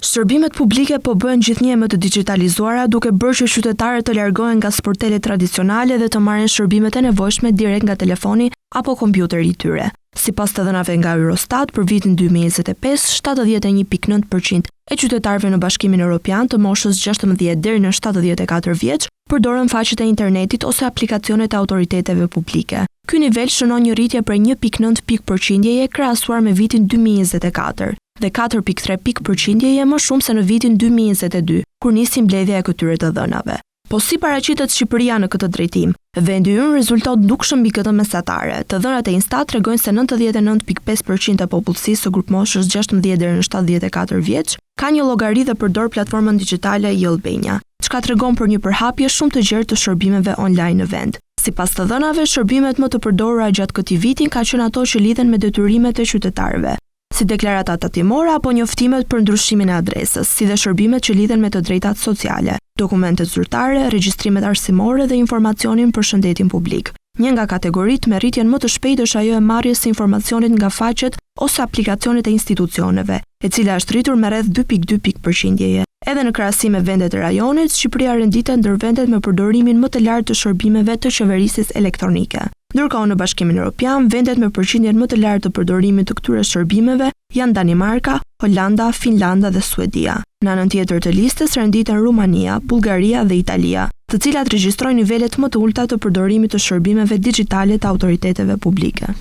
Shërbimet publike po bëhen gjithnjë më të digjitalizuara, duke bërë që qytetarët të largohen nga sportelet tradicionale dhe të marrin shërbimet e nevojshme direkt nga telefoni apo kompjuteri i tyre. Sipas të dhënave nga Eurostat, për vitin 2025, 71.9% e qytetarëve në Bashkimin Evropian të moshës 16 deri në 74 vjeç përdoren faqet e internetit ose aplikacionet e autoriteteve publike. Ky nivel shënon një rritje prej 1.9 pikë krahasuar me vitin 2024 dhe 4.3 pikë më shumë se në vitin 2022, kur nisi mbledhja e këtyre të dhënave. Po si paraqitet Shqipëria në këtë drejtim? Vendi ynë rezulton dukshëm mbi këtë mesatare. Të dhënat e Instat tregojnë se 99.5% e popullsisë së grup moshës 16 deri në 74 vjeç ka një llogari dhe përdor platformën digjitale Yellbenja, çka tregon për një përhapje shumë të gjerë të shërbimeve online në vend. Sipas të dhënave, shërbimet më të përdorura gjatë këtij viti kanë qenë ato që lidhen me detyrimet e qytetarëve, si deklarata tatimore apo njoftimet për ndryshimin e adresës, si dhe shërbimet që lidhen me të drejtat sociale, dokumentet zyrtare, regjistrimet arsimore dhe informacionin për shëndetin publik. Një nga kategoritë me rritjen më të shpejtë është ajo e marrjes së informacionit nga faqet ose aplikacionet e institucioneve, e cila është rritur me rreth 2.2 pikë. Edhe në krahasim me vendet e rajonit, Shqipëria renditet ndër vendet me përdorimin më të lartë të shërbimeve të qeverisjes elektronike. Ndërkohë në Bashkimin Evropian, vendet me përqindjen më të lartë të përdorimit të këtyre shërbimeve janë Danimarka, Holanda, Finlanda dhe Suedia. Në anën tjetër të listës renditen Rumania, Bullgaria dhe Italia, të cilat regjistrojnë nivelet më të ulta të përdorimit të shërbimeve digjitale të autoriteteve publike.